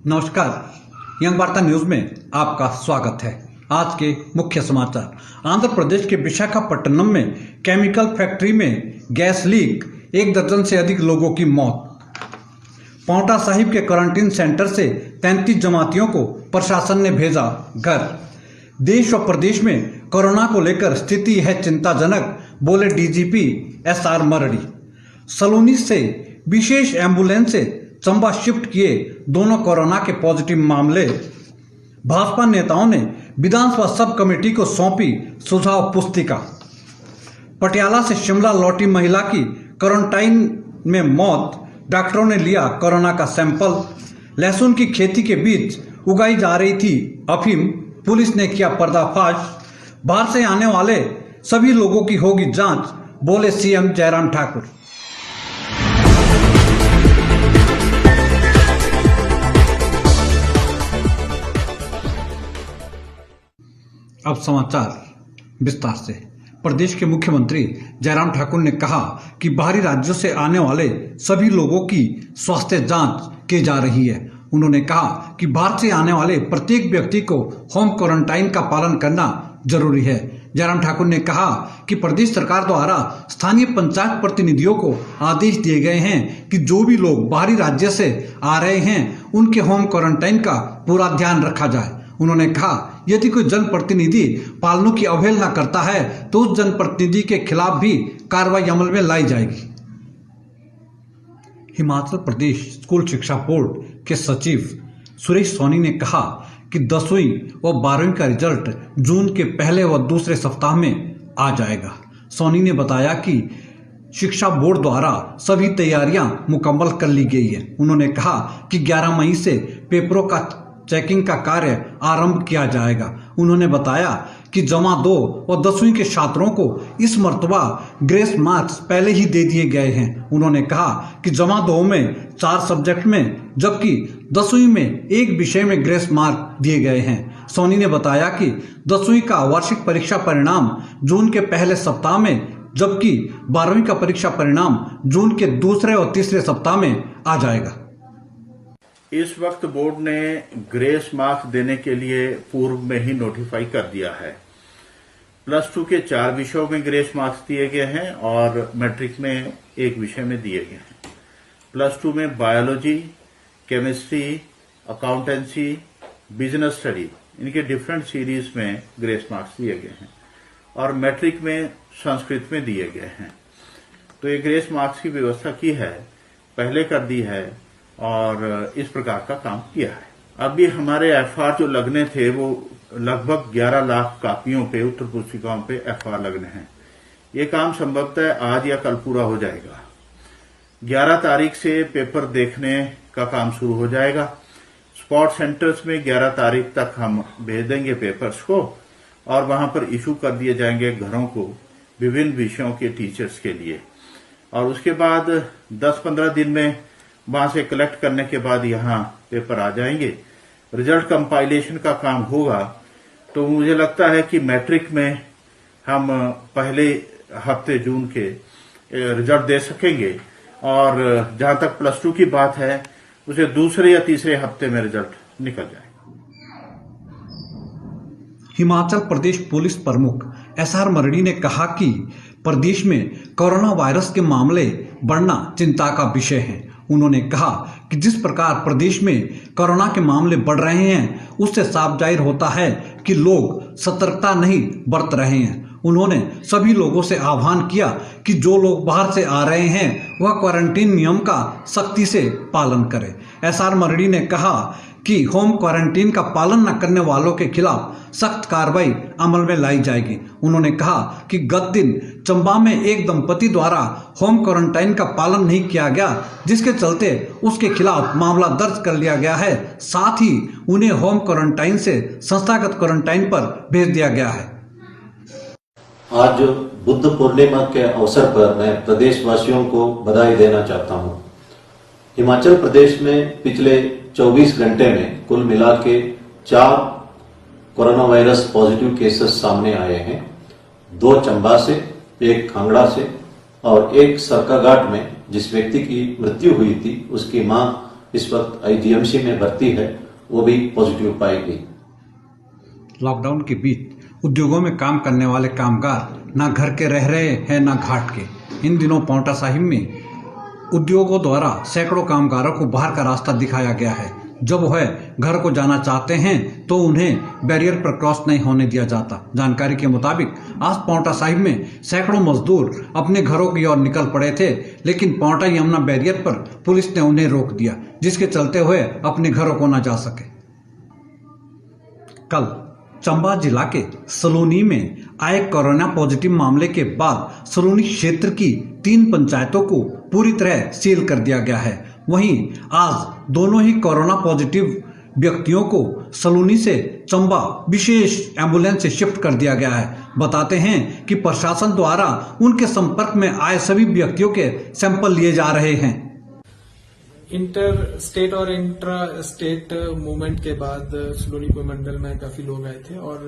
नमस्कार, यंग वार्ता न्यूज में आपका स्वागत है। आज के मुख्य समाचार। आंध्र प्रदेश के विशाखापट्टनम में केमिकल फैक्ट्री में गैस लीक, 1 दर्जन से अधिक लोगों की मौत। पांवटा साहिब के क्वारंटीन सेंटर से 33 जमातियों को प्रशासन ने भेजा घर। देश और प्रदेश में कोरोना को लेकर स्थिति है चिंताजनक, बोले डीजीपी SR मरड़ी। सलोनी से विशेष एम्बुलेंस से चंबा शिफ्ट किए दोनों कोरोना के पॉजिटिव मामले। भाजपा नेताओं ने विधानसभा सब कमेटी को सौंपी सुझाव पुस्तिका। पटियाला से शिमला लौटी महिला की क्वारंटाइन में मौत, डॉक्टरों ने लिया कोरोना का सैंपल। लहसुन की खेती के बीच उगाई जा रही थी अफीम, पुलिस ने किया पर्दाफाश। बाहर से आने वाले सभी लोगों की होगी जांच, बोले सीएम जयराम ठाकुर। अब समाचार विस्तार से। प्रदेश के मुख्यमंत्री जयराम ठाकुर ने कहा कि बाहरी राज्यों से आने वाले सभी लोगों की स्वास्थ्य जांच की जा रही है। उन्होंने कहा कि बाहर से आने वाले प्रत्येक व्यक्ति को होम क्वारंटाइन का पालन करना जरूरी है। जयराम ठाकुर ने कहा कि प्रदेश सरकार द्वारा स्थानीय पंचायत प्रतिनिधियों को आदेश दिए गए हैं कि जो भी लोग बाहरी राज्य से आ रहे हैं उनके होम क्वारंटाइन का पूरा ध्यान रखा जाए। उन्होंने कहा यदि कोई जनप्रतिनिधि पालनों की अवहेलना करता है तो उस जनप्रतिनिधि के खिलाफ भी कार्रवाई अमल में लाई जाएगी। हिमाचल प्रदेश स्कूल शिक्षा बोर्ड के सचिव सुरेश सोनी ने कहा कि 10वीं व 12वीं का रिजल्ट जून के पहले व दूसरे सप्ताह में आ जाएगा। सोनी ने बताया कि शिक्षा बोर्ड द्वारा सभी तैयारियां मुकम्मल कर ली गई है। उन्होंने कहा कि 11 मई से पेपरों का चेकिंग का कार्य आरंभ किया जाएगा। उन्होंने बताया कि जमा 2 व 10वीं के छात्रों को इस मर्तबा ग्रेस मार्क्स पहले ही दे दिए गए हैं। उन्होंने कहा कि जमा 2 में 4 सब्जेक्ट में जबकि 10वीं में 1 विषय में ग्रेस मार्क दिए गए हैं। सोनी ने बताया कि 10वीं का वार्षिक परीक्षा परिणाम जून के पहले सप्ताह में जबकि 12वीं का परीक्षा परिणाम जून के दूसरे और तीसरे सप्ताह में आ जाएगा। इस वक्त बोर्ड ने ग्रेस मार्क्स देने के लिए पूर्व में ही नोटिफाई कर दिया है। +2 के 4 विषयों में ग्रेस मार्क्स दिए गए हैं और मैट्रिक में 1 विषय में दिए गए हैं। +2 में biology, chemistry, accountancy, business study, इनके डिफरेंट सीरीज में ग्रेस मार्क्स दिए गए हैं और मैट्रिक में संस्कृत में दिए गए हैं। तो ये ग्रेस मार्क्स की व्यवस्था की है, पहले कर दी है और इस प्रकार का काम किया है। अभी हमारे FR जो लगने थे वो लगभग 11 लाख कापियों पे, उत्तर पुस्तिकाओं पे FR लगने हैं। ये काम संभवतः आज या कल पूरा हो जाएगा। 11 तारीख से पेपर देखने का काम शुरू हो जाएगा। स्पॉट सेंटर्स में 11 तारीख तक हम भेज देंगे पेपर्स को और वहां पर इशू कर दिए जाएंगे घरों को विभिन्न विषयों के टीचर्स के लिए। और उसके बाद 10-15 दिन में वहां से कलेक्ट करने के बाद यहाँ पेपर आ जाएंगे। रिजल्ट कंपाइलेशन का काम होगा तो मुझे लगता है कि मैट्रिक में हम पहले हफ्ते जून के रिजल्ट दे सकेंगे और जहां तक +2 की बात है उसे दूसरे या तीसरे हफ्ते में रिजल्ट निकल जाए। हिमाचल प्रदेश पुलिस प्रमुख SR मरड़ी ने कहा कि प्रदेश में कोरोना वायरस के मामले बढ़ना चिंता का विषय है। उन्होंने कहा कि जिस प्रकार प्रदेश में कोरोना के मामले बढ़ रहे हैं उससे साफ जाहिर होता है कि लोग सतर्कता नहीं बरत रहे हैं। उन्होंने सभी लोगों से आह्वान किया कि जो लोग बाहर से आ रहे हैं वह क्वारंटीन नियम का सख्ती से पालन करें। SR मरड़ी ने कहा कि होम क्वारंटीन का पालन न करने वालों के खिलाफ सख्त कार्रवाई अमल में लाई जाएगी। उन्होंने कहा कि गत दिन चंबा में एक दंपति द्वारा होम क्वारंटाइन का पालन नहीं किया गया, जिसके चलते उसके खिलाफ मामला दर्ज कर लिया गया है। साथ ही उन्हें होम क्वारंटाइन से संस्थागत क्वारंटाइन पर भेज दिया गया है। आज बुद्ध पूर्णिमा के अवसर पर मैं प्रदेशवासियों को बधाई देना चाहता हूं। हिमाचल प्रदेश में पिछले 24 घंटे में कुल मिला के 4 कोरोना वायरस पॉजिटिव केसेस सामने आए हैं। 2 चंबा से, 1 कांगड़ा से और 1 सरकाघाट में जिस व्यक्ति की मृत्यु हुई थी उसकी मां इस वक्त आईजीएमसी में भर्ती है, वो भी पॉजिटिव पाई गई। लॉकडाउन के बीच उद्योगों में काम करने वाले कामगार ना घर के रह रहे हैं ना घाट के। इन दिनों पांवटा साहिब में उद्योगों द्वारा सैकड़ों कामगारों को बाहर का रास्ता दिखाया गया है। जब वह घर को जाना चाहते हैं तो उन्हें बैरियर पर क्रॉस नहीं होने दिया जाता। जानकारी के मुताबिक आज पांवटा साहिब में सैकड़ों मजदूर अपने घरों की ओर निकल पड़े थे, लेकिन पांवटा यमुना बैरियर पर पुलिस ने उन्हें रोक दिया, जिसके चलते हुए अपने घरों को न जा सके। कल चंबा जिला के सलोनी में आए कोरोना पॉजिटिव मामले के बाद सलोनी क्षेत्र की 3 पंचायतों को पूरी तरह सील कर दिया गया है। वहीं आज दोनों ही कोरोना पॉजिटिव व्यक्तियों को सलोनी से चंबा विशेष एम्बुलेंस से शिफ्ट कर दिया गया है। बताते हैं कि प्रशासन द्वारा उनके संपर्क में आए सभी व्यक्तियों के सैंपल लिए जा रहे हैं। इंटर स्टेट और इंट्रा स्टेट मूवमेंट के बाद सलोनी मंडल में काफी लोग आए थे और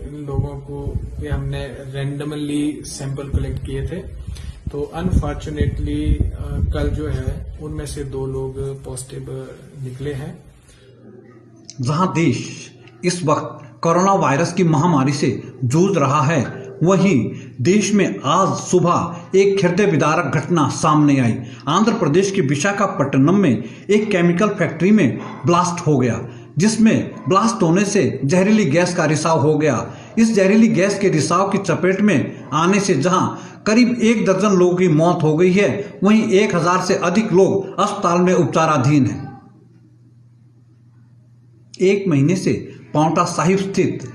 इन लोगों को हमने रैंडमली सैंपल कलेक्ट किए थे। तो अनफॉर्चुनेटली कल जो है उनमें से 2 लोग पॉजिटिव निकले हैं। जहां देश इस वक्त कोरोना वायरस की महामारी से जूझ रहा है, वहीं देश में आज सुबह एक हृदय विदारक घटना सामने आई। आंध्र प्रदेश के विशाखापट्टनम में एक केमिकल फैक्ट्री में ब्लास्ट हो गया, जिसमें ब्लास्ट होने से जहरीली गैस का रिसाव हो गया। इस जहरीली गैस के रिसाव की चपेट में आने से जहां करीब 1 दर्जन लोगों की मौत हो गई है, वहीं 1000 से अधिक लोग अस्पताल में उपचाराधीन हैं। 1 महीने से पांवटा साहिब स्थित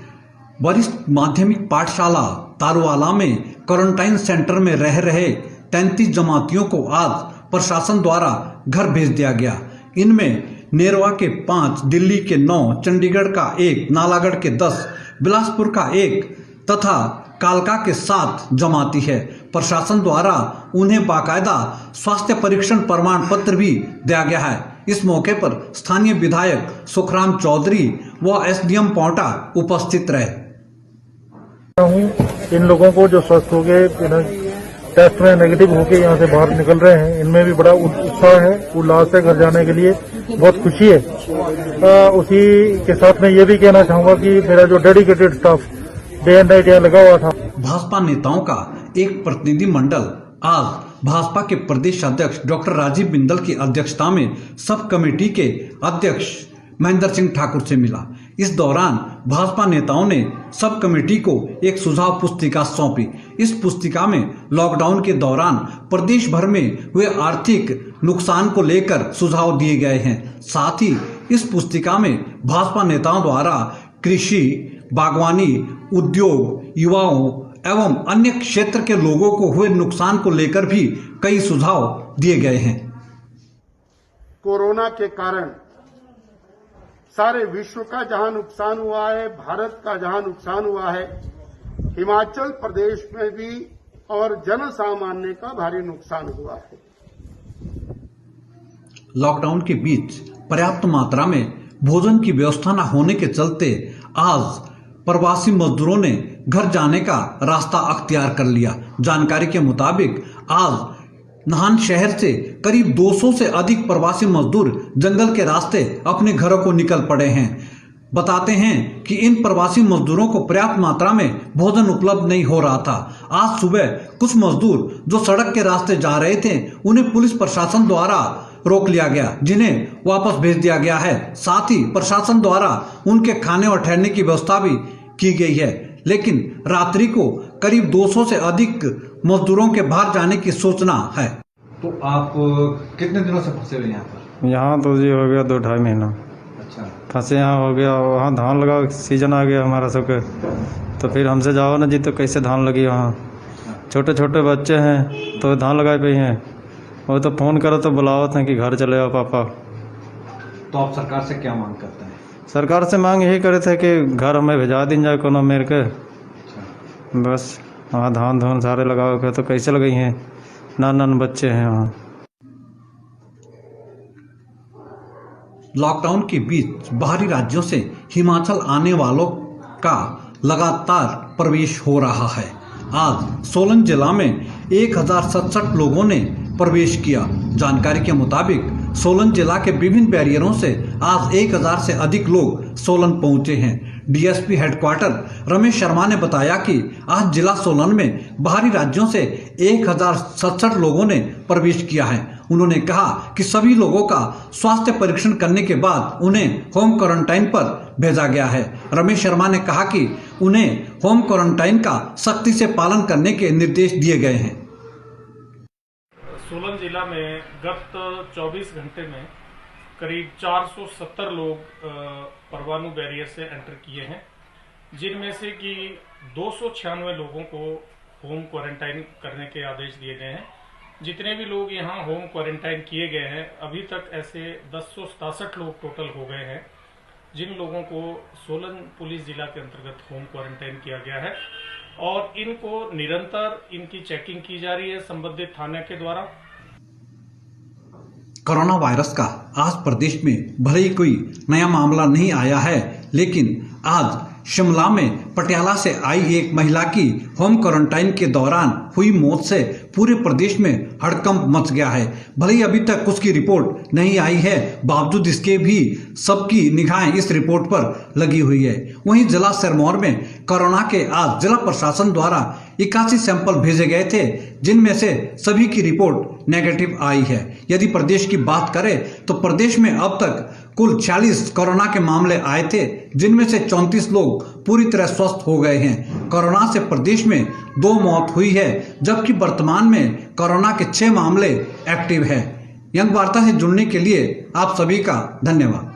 वरिष्ठ माध्यमिक पाठशाला तारुवाला में क्वारंटाइन सेंटर में रह रहे 33 जमातियों को आज प्रशासन द्वारा घर भेज दिया गया। इनमें नेरवा के 5, दिल्ली के 9, चंडीगढ़ का 1, नालागढ़ के 10, बिलासपुर का 1 तथा कालका के 7 जमाती है। प्रशासन द्वारा उन्हें बाकायदा स्वास्थ्य परीक्षण प्रमाण पत्र भी दिया गया है। इस मौके पर स्थानीय विधायक सुखराम चौधरी व एसडीएम पांवटा उपस्थित रहे। इन लोगों को जो स्वस्थ हो गए, टेस्ट में नेगेटिव होकर यहाँ से बाहर निकल रहे हैं, इनमें भी बड़ा उत्साह है, उल्लास है। घर जाने के लिए बहुत खुशी है। उसी के साथ मैं ये भी कहना चाहूंगा कि मेरा जो dedicated staff day and night यहाँ लगा हुआ था। भाजपा नेताओं का एक प्रतिनिधि मंडल आज भाजपा के प्रदेश अध्यक्ष डॉक्टर राजीव बिंदल की अध्यक्षता में सब कमेटी के अध्यक्ष महेंद्र सिंह ठाकुर से मिला। इस दौरान भाजपा नेताओं ने सब कमेटी को एक सुझाव पुस्तिका सौंपी। इस पुस्तिका में लॉकडाउन के दौरान प्रदेश भर में हुए आर्थिक नुकसान को लेकर सुझाव दिए गए हैं। साथ ही इस पुस्तिका में भाजपा नेताओं द्वारा कृषि, बागवानी, उद्योग, युवाओं एवं अन्य क्षेत्र के लोगों को हुए नुकसान को लेकर भी कई सुझाव दिए गए हैं। कोरोना के कारण सारे विश्व का जहां नुकसान हुआ है, भारत का जहां नुकसान हुआ है, हिमाचल प्रदेश में भी और जन सामान्य का भारी नुकसान हुआ है। लॉकडाउन के बीच पर्याप्त मात्रा में भोजन की व्यवस्था न होने के चलते आज प्रवासी मजदूरों ने घर जाने का रास्ता अख्तियार कर लिया। जानकारी के मुताबिक आज नाहन शहर से करीब 200 से अधिक प्रवासी मजदूर जंगल के रास्ते अपने घरों को निकल पड़े हैं। बताते हैं कि इन प्रवासी मजदूरों को पर्याप्त मात्रा में भोजन उपलब्ध नहीं हो रहा था। आज सुबह कुछ मजदूर जो सड़क के रास्ते जा रहे थे, उन्हें पुलिस प्रशासन द्वारा रोक लिया गया, जिन्हें वापस भेज दिया गया है। साथ ही प्रशासन द्वारा उनके खाने और ठहरने की व्यवस्था भी की गई है, लेकिन रात्रि को करीब 200 से अधिक मजदूरों के बाहर जाने की सूचना है। तो आप कितने दिनों से फंसे हुए यहाँ पर? यहाँ तो जी हो गया 2-2.5 महीना। अच्छा। फंसे यहाँ हो गया, वहाँ धान लगा सीजन आ गया हमारा सबके, तो फिर हमसे जाओ ना जी, तो कैसे धान लगी वहाँ। छोटे छोटे बच्चे हैं तो धान लगाए पे हैं, वो तो फ़ोन करो तो बुलावत हैं कि घर चले आओ पापा। तो आप सरकार से क्या मांग करते हैं? सरकार से मांग यही करे थे कि घर हमें भेजा दिन जाए कोनो मेरे के। बस वहाँ धान धुन सारे लगाओ के, तो कैसे लगाई हैं, नान बच्चे हैं वहाँ। लॉकडाउन के बीच बाहरी राज्यों से हिमाचल आने वालों का लगातार प्रवेश हो रहा है। आज सोलन जिला में 1067 लोगों ने प्रवेश किया। जानकारी के मुताबिक सोलन जिला के विभिन्न बैरियरों से आज 1000 से अधिक लोग सोलन पहुंचे हैं। डीएसपी हेडक्वार्टर रमेश शर्मा ने बताया कि आज जिला सोलन में बाहरी राज्यों से 1067 लोगों ने प्रवेश किया है। उन्होंने कहा कि सभी लोगों का स्वास्थ्य परीक्षण करने के बाद उन्हें होम क्वारंटाइन पर भेजा गया है। रमेश शर्मा ने कहा कि उन्हें होम क्वारंटाइन का सख्ती से पालन करने के निर्देश दिए गए हैं। सोलन जिला में गत 24 घंटे में करीब 470 लोग परवाणु बैरियर से एंटर किए हैं, जिनमें से कि 296 लोगों को होम क्वारंटाइन करने के आदेश दिए गए हैं। जितने भी लोग यहाँ होम क्वारंटाइन किए गए हैं, अभी तक ऐसे 1067 लोग टोटल हो गए हैं, जिन लोगों को सोलन पुलिस जिला के अंतर्गत होम क्वारंटाइन किया गया है और इनको निरंतर इनकी चेकिंग की जा रही है संबंधित थाने के द्वारा। कोरोना वायरस का आज प्रदेश में भले ही कोई नया मामला नहीं आया है, लेकिन आज शिमला में पटियाला से आई एक महिला की होम क्वारंटाइन के दौरान हुई मौत से पूरे प्रदेश में हड़कंप मच गया है। भले ही अभी तक उसकी रिपोर्ट नहीं आई है, बावजूद इसके भी सबकी निगाहें इस रिपोर्ट पर लगी हुई है। वहीं जिला सिरमौर में कोरोना के आज जिला प्रशासन द्वारा 81 सैंपल भेजे गए थे, जिनमें से सभी की रिपोर्ट नेगेटिव आई है। यदि प्रदेश की बात करें तो प्रदेश में अब तक कुल 46 कोरोना के मामले आए थे, जिनमें से 34 लोग पूरी तरह स्वस्थ हो गए हैं। कोरोना से प्रदेश में 2 मौत हुई है, जबकि वर्तमान में कोरोना के 6 मामले एक्टिव है। यंग वार्ता से जुड़ने के लिए आप सभी का धन्यवाद।